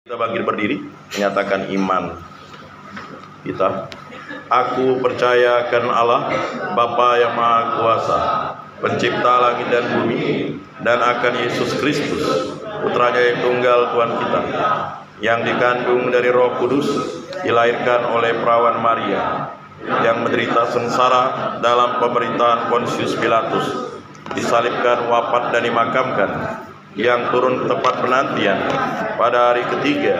Kita bangkit berdiri, menyatakan iman kita. Aku percaya akan Allah, Bapa yang Maha Kuasa, pencipta langit dan bumi, dan akan Yesus Kristus, putranya yang tunggal Tuhan kita, yang dikandung dari Roh Kudus, dilahirkan oleh perawan Maria, yang menderita sengsara dalam pemerintahan Pontius Pilatus, disalibkan, wafat dan dimakamkan, yang turun tepat penantian, pada hari ketiga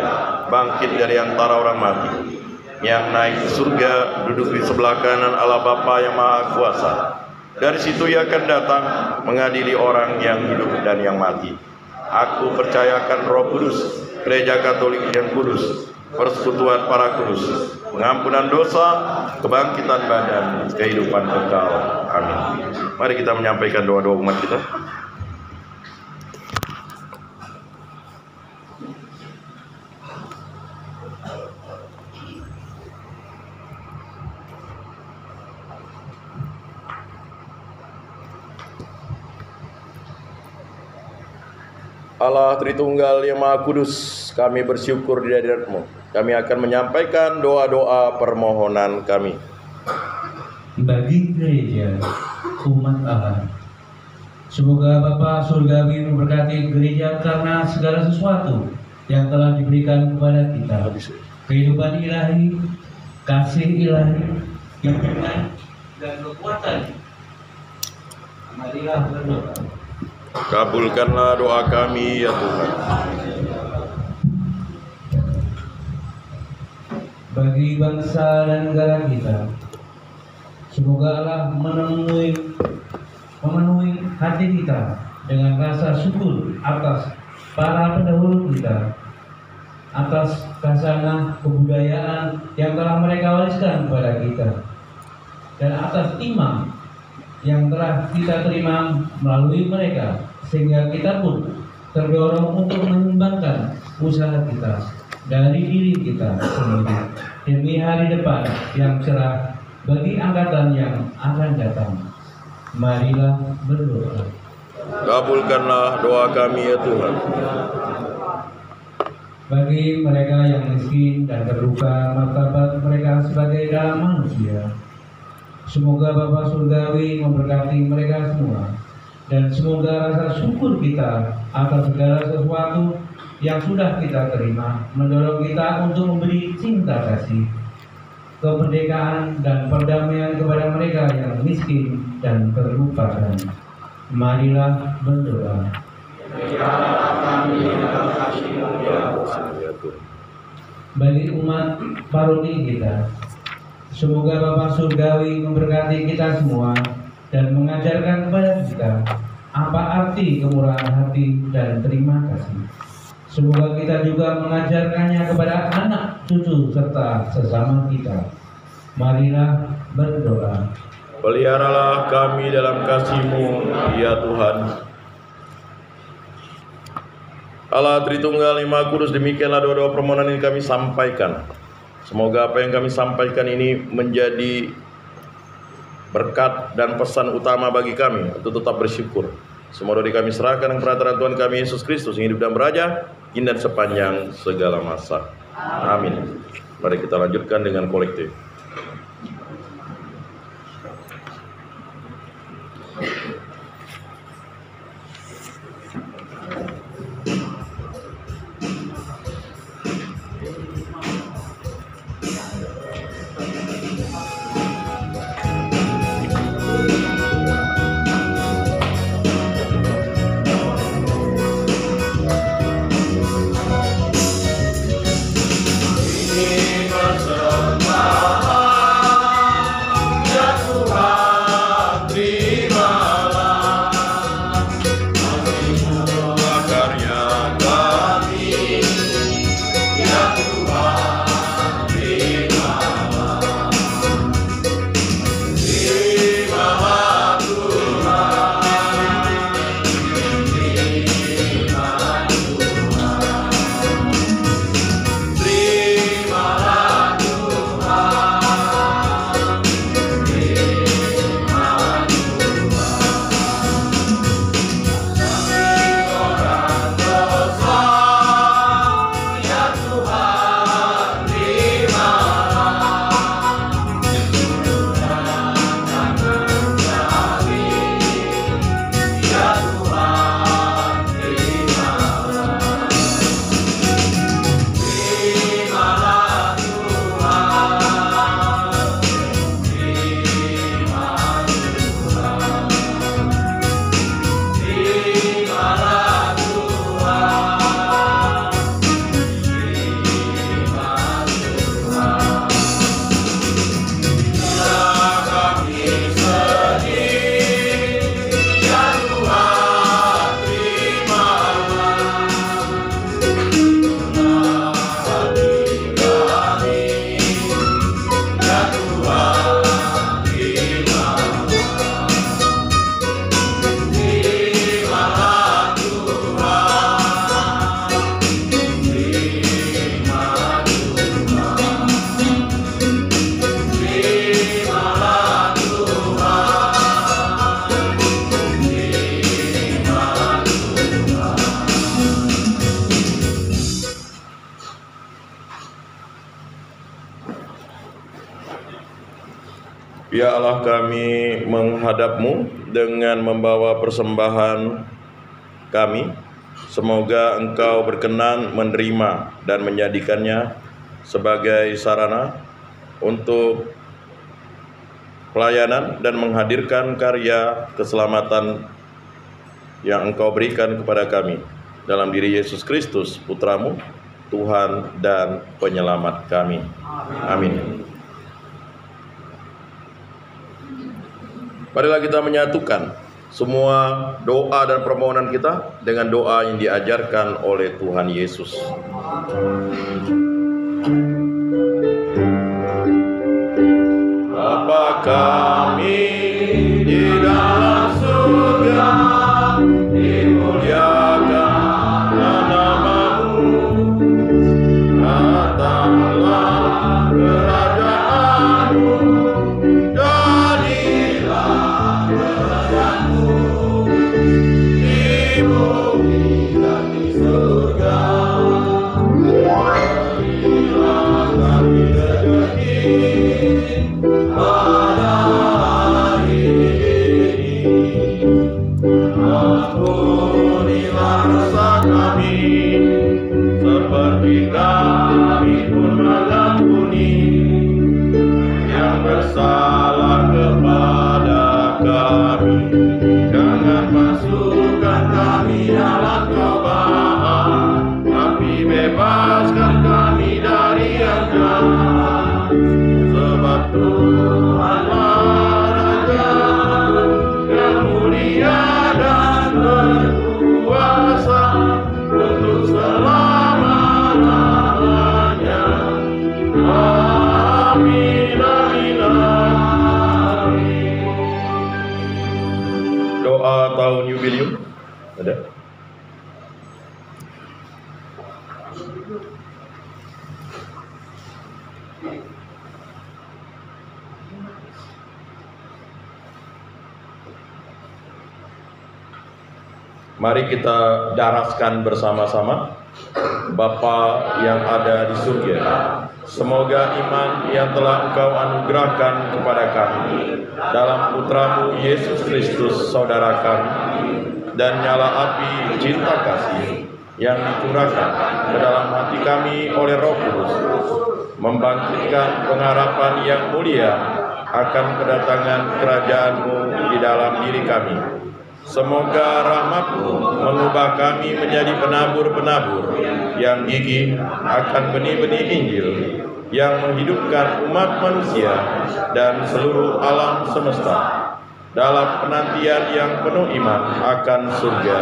bangkit dari antara orang mati, yang naik ke surga, duduk di sebelah kanan Allah Bapa yang Maha Kuasa. Dari situ Ia akan datang mengadili orang yang hidup dan yang mati. Aku percayakan Roh Kudus, Gereja Katolik yang kudus, persekutuan para kudus, pengampunan dosa, kebangkitan badan, kehidupan kekal. Amin. Mari kita menyampaikan doa-doa umat kita. Allah Tritunggal yang Maha Kudus, kami bersyukur di hadirat-Mu. Kami akan menyampaikan doa-doa permohonan kami. Bagi gereja, umat Allah, semoga Bapa Surgawi memberkati gereja karena segala sesuatu yang telah diberikan kepada kita. Kehidupan ilahi, kasih ilahi, kebenaran dan kekuatan. Marilah berdoa. Kabulkanlah doa kami ya Tuhan. Bagi bangsa dan negara kita, semoga Allah memenuhi hati kita dengan rasa syukur atas para pendahulu kita, atas khazanah kebudayaan yang telah mereka wariskan kepada kita, dan atas iman yang telah kita terima melalui mereka, sehingga kita pun terdorong untuk mengembangkan usaha kita dari diri kita sendiri demi hari depan yang cerah bagi angkatan yang akan datang. Marilah berdoa. Kabulkanlah doa kami ya Tuhan. Bagi mereka yang miskin dan terluka martabat mereka sebagai dalam manusia, semoga Bapa Surgawi memberkati mereka semua, dan semoga rasa syukur kita atas segala sesuatu yang sudah kita terima mendorong kita untuk memberi cinta kasih, kemerdekaan dan perdamaian kepada mereka yang miskin dan terlupakan. Marilah berdoa. Bagi umat paroki kita, semoga Bapa Surgawi memberkati kita semua dan mengajarkan kepada kita apa arti kemurahan hati dan terima kasih. Semoga kita juga mengajarkannya kepada anak, cucu, serta sesama kita. Marilah berdoa. Peliharalah kami dalam kasih-Mu ya Tuhan. Allah Tritunggal yang Maha Kudus, demikianlah doa-doa permohonan yang kami sampaikan. Semoga apa yang kami sampaikan ini menjadi berkat dan pesan utama bagi kami untuk tetap bersyukur. Semua doa kami serahkan dengan perantara Tuhan kami Yesus Kristus yang hidup dan beraja kini dan sepanjang segala masa. Amin. Mari kita lanjutkan dengan kolektif. Ya Allah, kami menghadap-Mu dengan membawa persembahan kami. Semoga Engkau berkenan menerima dan menjadikannya sebagai sarana untuk pelayanan dan menghadirkan karya keselamatan yang Engkau berikan kepada kami. Dalam diri Yesus Kristus, Putra-Mu, Tuhan dan Penyelamat kami. Amin. Marilah kita menyatukan semua doa dan permohonan kita dengan doa yang diajarkan oleh Tuhan Yesus. Bapa kami di dalam surga, dimuliakan nama-Mu, datanglah kerajaan-Mu, jadilah kerajaan-Mu di bumi dan di surga. Berilah kami rezeki pada hari ini. Ampunilah dosa kami, seperti kami pun mengampuni yang bersalah kepada kami. Jangan masukkan kami dalam cobaan, tapi bebaskan kami dari yang jahat. Sebab Tuhanlah Raja yang mulia dan berkuasa untuk selama-lamanya. Amin, amin, amin. Doa tahun jubilium ada? Mari kita daraskan bersama-sama. Bapa yang ada di surga, semoga iman yang telah Engkau anugerahkan kepada kami dalam Putra-Mu Yesus Kristus, Saudara kami, dan nyala api cinta kasih yang dicurahkan ke dalam hati kami oleh Roh Kudus, membangkitkan pengharapan yang mulia akan kedatangan kerajaan-Mu di dalam diri kami. Semoga rahmat-Mu mengubah kami menjadi penabur-penabur yang gigih akan benih-benih Injil yang menghidupkan umat manusia dan seluruh alam semesta dalam penantian yang penuh iman akan surga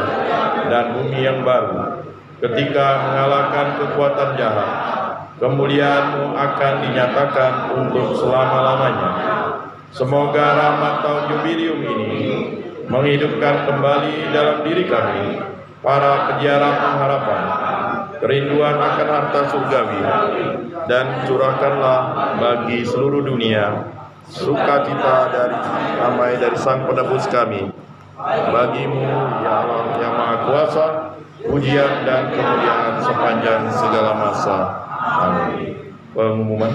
dan bumi yang baru. Ketika mengalahkan kekuatan jahat, kemuliaan-Mu akan dinyatakan untuk selama-lamanya. Semoga rahmat tahun jubilium ini menghidupkan kembali dalam diri kami para peziarah pengharapan, kerinduan akan harta surgawi, dan curahkanlah bagi seluruh dunia sukacita dari damai dari Sang Penebus kami. Bagi-Mu ya Allah yang Maha Kuasa, pujian dan kemuliaan sepanjang segala masa. Amin. Pengumuman.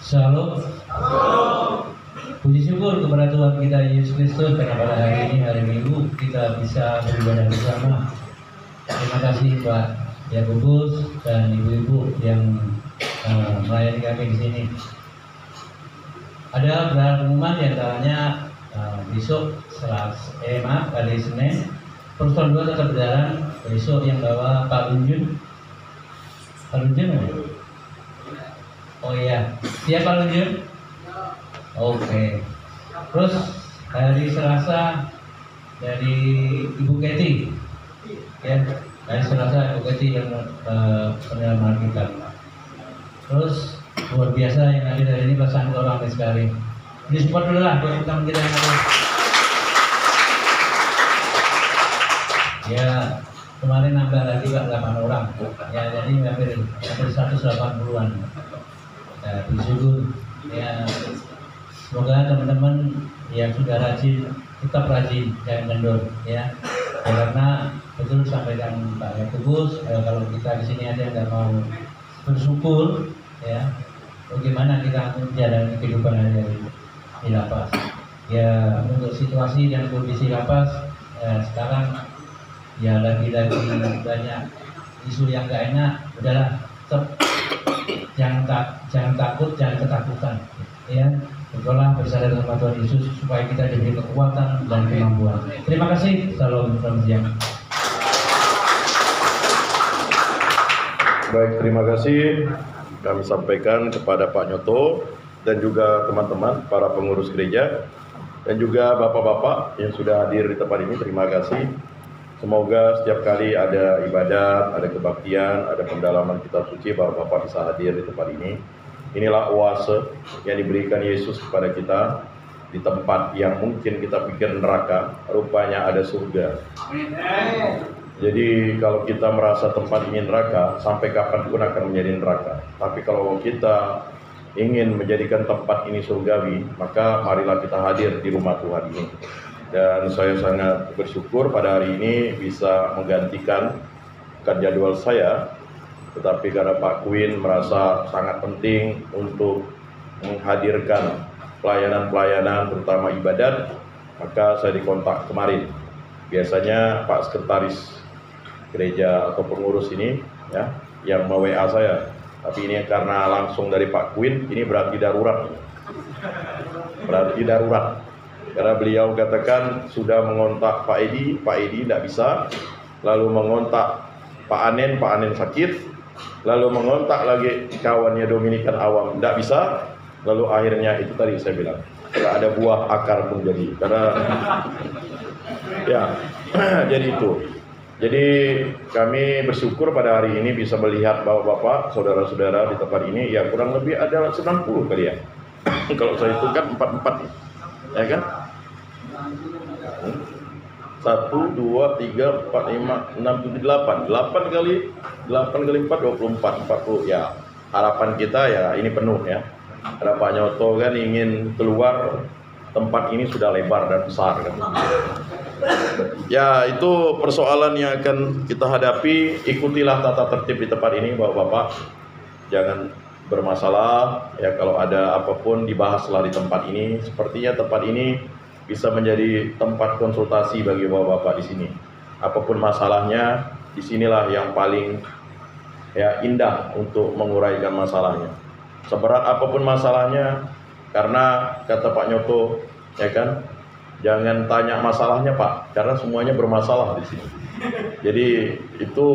Shalom. Puji syukur kepada Tuhan kita Yesus Kristus karena pada hari ini, hari Minggu, kita bisa beribadah bersama. Terima kasih Pak Yakobus dan ibu-ibu yang melayani kami di sini. Ada beberapa pengumuman di antaranya besok hari Senin Persatuan 2 tetap berjalan. Besok yang bawa Pak Lunjun. Pak Lunjun ya? Oh iya, siapa Lunjun? Oke. Terus hari Selasa dari Ibu Keti, ya, hari Selasa Ibu Keti yang penerimaan kita. Terus luar biasa yang hadir hari ini pasangan orang sekali. Di support dulu lah buat teman kita yang ada. Ya, kemarin nambah lagi Pak 8 orang. Ya, jadi hampir 180-an. bersyukur. Ya, semoga teman-teman yang sudah rajin tetap rajin, jangan kendor ya. Karena betul sampaikan Pak Yakubus, kalau kita di sini ada yang nggak mau bersyukur, ya, bagaimana kita menjalani kehidupan hari-hari di lapas. Ya, untuk situasi dan kondisi lapas sekarang ya lagi-lagi banyak isu yang nggak enak. Udahlah, jangan takut, jangan ketakutan, ya. Berdoalah bersama dengan Tuhan Yesus supaya kita diberi kekuatan dan kemampuan. Terima kasih. Salam siang. Baik, terima kasih kami sampaikan kepada Pak Nyoto dan juga teman-teman para pengurus gereja dan juga bapak-bapak yang sudah hadir di tempat ini. Terima kasih. Semoga setiap kali ada ibadat, ada kebaktian, ada pendalaman kitab suci, bapak-bapak bisa hadir di tempat ini. Inilah oase yang diberikan Yesus kepada kita di tempat yang mungkin kita pikir neraka, rupanya ada surga. Jadi kalau kita merasa tempat ini neraka, sampai kapanpun akan menjadi neraka. Tapi kalau kita ingin menjadikan tempat ini surgawi, maka marilah kita hadir di rumah Tuhan ini. Dan saya sangat bersyukur pada hari ini bisa menggantikan jadwal saya. Tetapi karena Pak Queen merasa sangat penting untuk menghadirkan pelayanan-pelayanan terutama ibadat, maka saya dikontak kemarin. Biasanya Pak Sekretaris gereja atau pengurus ini ya yang WA saya, tapi ini karena langsung dari Pak Queen, ini berarti darurat. Berarti darurat. Karena beliau katakan sudah mengontak Pak Edi tidak bisa, lalu mengontak Pak Anen sakit, lalu mengontak lagi kawannya Dominikan Awam, tidak bisa, lalu akhirnya itu tadi saya bilang, tidak ada buah akar pun jadi, karena ya, jadi itu. Jadi kami bersyukur pada hari ini bisa melihat bapak-bapak, saudara-saudara di tempat ini, ya kurang lebih ada 90 kali ya. Kalau saya itu kan 44, ya kan? 1, 2, 3, 4, 5, 6, 7, 8 kali 4, 24, 40 ya. Harapan kita ya ini penuh ya. Ada Pak Nyoto kan ingin keluar, tempat ini sudah lebar dan besar kan. Ya itu persoalan yang akan kita hadapi. Ikutilah tata tertib di tempat ini bapak-bapak. Jangan bermasalah ya, kalau ada apapun dibahaslah di tempat ini. Sepertinya tempat ini bisa menjadi tempat konsultasi bagi bapak-bapak di sini. Apapun masalahnya, disinilah yang paling ya indah untuk menguraikan masalahnya. Seberat apapun masalahnya, karena kata Pak Nyoto, ya kan, jangan tanya masalahnya Pak, karena semuanya bermasalah di sini. Jadi itu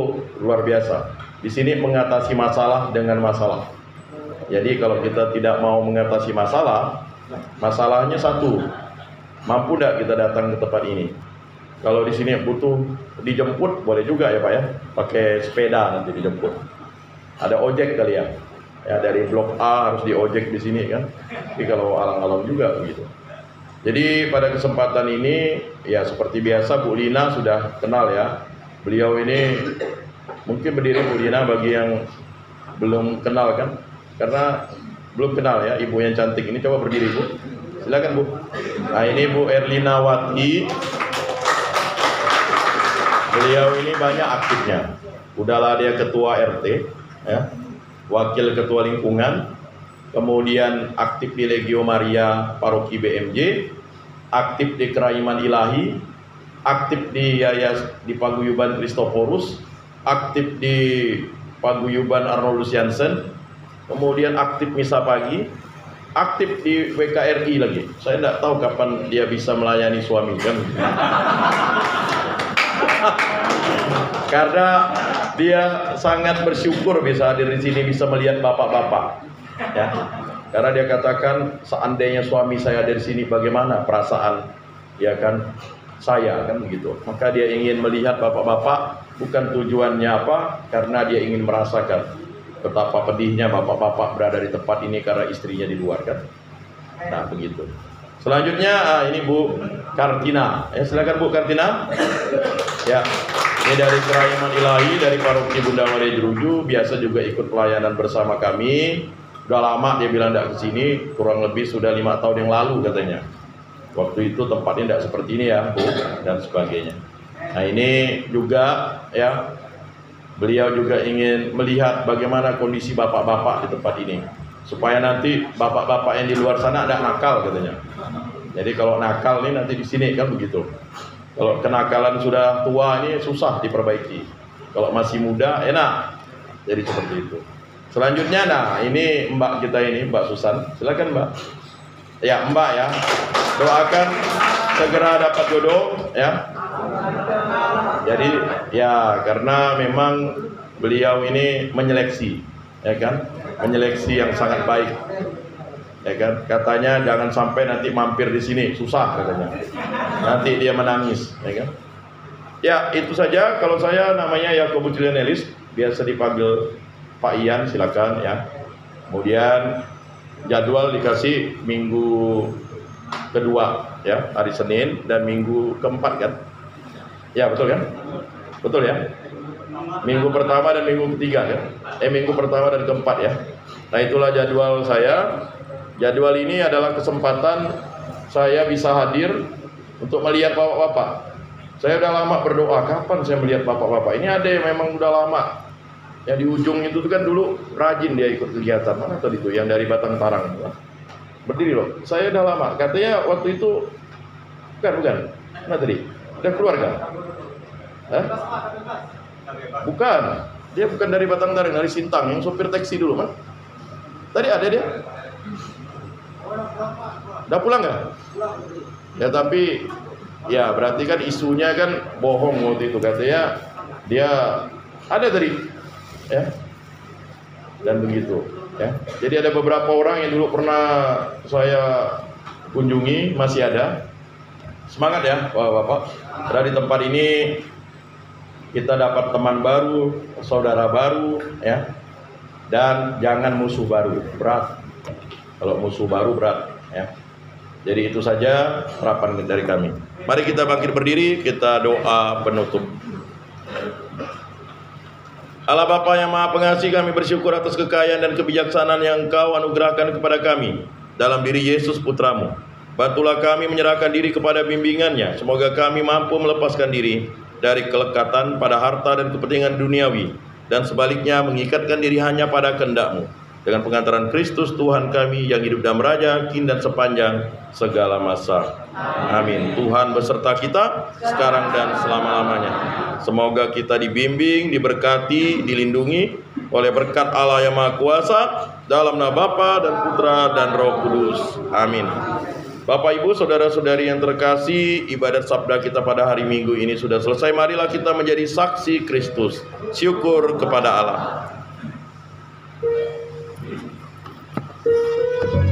luar biasa. Di sini mengatasi masalah dengan masalah. Jadi kalau kita tidak mau mengatasi masalah, masalahnya satu. Mampu tidak kita datang ke tempat ini? Kalau di sini butuh dijemput, boleh juga ya Pak ya, pakai sepeda nanti dijemput. Ada ojek kali ya, ya dari blok A harus diojek di sini kan. Tapi kalau alang-alang juga begitu. Jadi pada kesempatan ini ya seperti biasa Bu Lina sudah kenal ya. Beliau ini mungkin berdiri Bu Lina bagi yang belum kenal kan, karena belum kenal ya ibu yang cantik ini, coba berdiri Bu. Silakan Bu. Nah ini Bu Erlina Wati. Beliau ini banyak aktifnya. Udahlah dia ketua RT, ya, wakil ketua lingkungan, kemudian aktif di Legio Maria Paroki BMJ, aktif di Keraiman Ilahi, aktif di di Paguyuban Kristoforus, aktif di Paguyuban Arnoldus Jansen, kemudian aktif misa pagi, aktif di WKRI lagi. Saya tidak tahu kapan dia bisa melayani suami kan. Karena dia sangat bersyukur bisa hadir di sini, bisa melihat bapak-bapak. Ya. Karena dia katakan seandainya suami saya ada di sini bagaimana perasaan ya kan saya kan begitu. Maka dia ingin melihat bapak-bapak, bukan tujuannya apa, karena dia ingin merasakan betapa pedihnya bapak-bapak berada di tempat ini karena istrinya di luar kan. Nah begitu. Selanjutnya ini Bu Kartina. Silakan Bu Kartina. Ya, ini dari Keraiman Ilahi dari Paroki Bunda Maria Jeruju, biasa juga ikut pelayanan bersama kami Udah lama dia bilang tidak kesini, kurang lebih sudah 5 tahun yang lalu katanya. Waktu itu tempatnya tidak seperti ini ya, Bu, dan sebagainya. Nah ini juga ya, beliau juga ingin melihat bagaimana kondisi bapak-bapak di tempat ini, supaya nanti bapak-bapak yang di luar sana ada nakal katanya. Jadi kalau nakal nih nanti di sini kan begitu. Kalau kenakalan sudah tua ini susah diperbaiki. Kalau masih muda enak. Jadi seperti itu. Selanjutnya, nah ini Mbak kita ini, Mbak Susan, silakan Mbak. Ya Mbak ya, doakan segera dapat jodoh ya. Jadi ya karena memang beliau ini menyeleksi, ya kan, menyeleksi yang sangat baik, ya kan. Katanya jangan sampai nanti mampir di sini susah katanya, nanti dia menangis, ya kan. Ya itu saja. Kalau saya namanya Yakobus Julianelis, biasa dipanggil Pak Ian, silakan ya. Kemudian jadwal dikasih minggu kedua ya, hari Senin dan minggu keempat kan? Ya betul kan? Betul ya? Minggu pertama dan minggu ketiga kan? Minggu pertama dan keempat ya. Nah itulah jadwal saya. Jadwal ini adalah kesempatan saya bisa hadir untuk melihat bapak-bapak. Saya udah lama berdoa, kapan saya melihat bapak-bapak. Ini ada yang memang udah lama. Yang di ujung itu kan dulu rajin dia ikut kegiatan. Mana tadi itu yang dari Batang Tarang itu? Berdiri loh. Saya udah lama. Katanya waktu itu bukan. Mana tadi? Udah keluarga? Hah? Bukan. Dia bukan dari Batang Tarang, dari Sintang, yang sopir taksi dulu, man. Tadi ada dia? Udah pulang nggak? Ya tapi ya berarti kan isunya kan bohong waktu itu, katanya dia ada tadi. Ya, dan begitu ya. Jadi ada beberapa orang yang dulu pernah saya kunjungi masih ada. Semangat ya bapak-bapak. Karena di tempat ini kita dapat teman baru, saudara baru ya. Dan jangan musuh baru, berat. Kalau musuh baru berat ya. Jadi itu saja harapan dari kami. Mari kita bangkit berdiri, kita doa penutup. Allah Bapa yang Maha Pengasih, kami bersyukur atas kekayaan dan kebijaksanaan yang Engkau anugerahkan kepada kami dalam diri Yesus Putramu. Bantulah kami menyerahkan diri kepada bimbingannya. Semoga kami mampu melepaskan diri dari kelekatan pada harta dan kepentingan duniawi, dan sebaliknya mengikatkan diri hanya pada kehendak-Mu. Dengan pengantaran Kristus Tuhan kami yang hidup dan meraja kini dan sepanjang segala masa. Amin. Tuhan beserta kita sekarang dan selama-lamanya. Semoga kita dibimbing, diberkati, dilindungi oleh berkat Allah yang Maha Kuasa, dalam nama Bapa dan Putra dan Roh Kudus. Amin. Bapak Ibu saudara-saudari yang terkasih, ibadat sabda kita pada hari Minggu ini sudah selesai. Marilah kita menjadi saksi Kristus. Syukur kepada Allah. Hari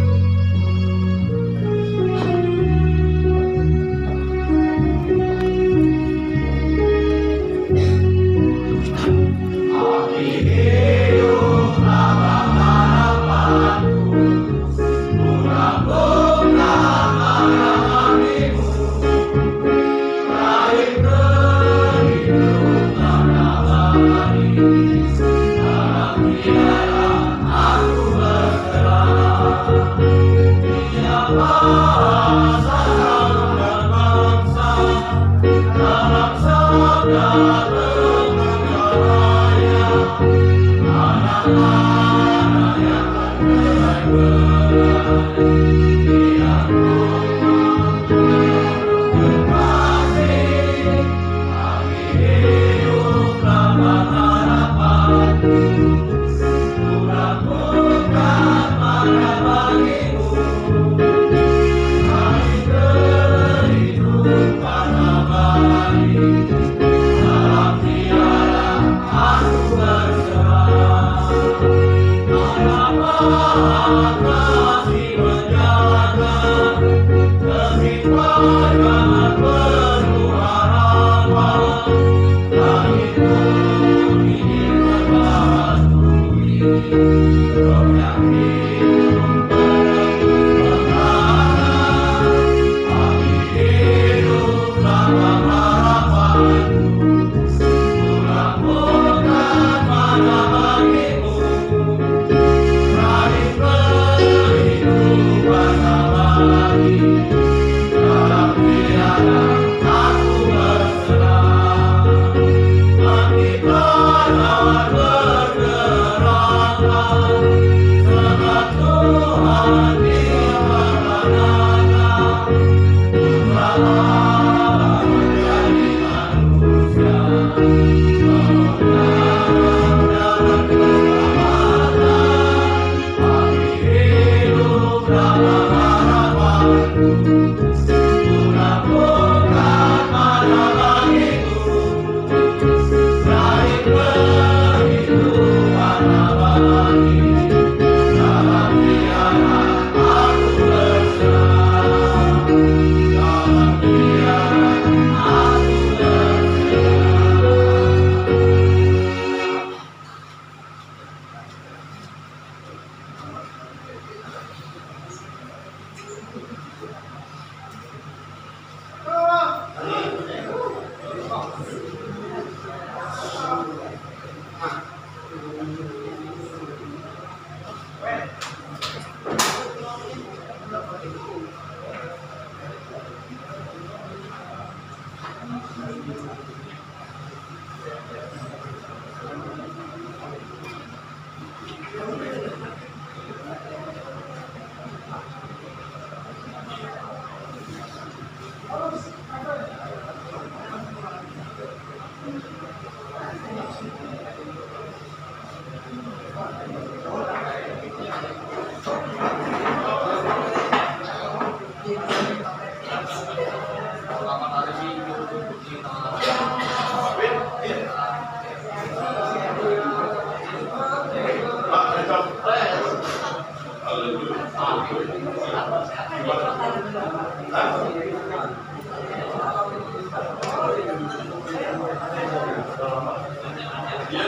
Dia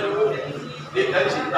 dulu dari sini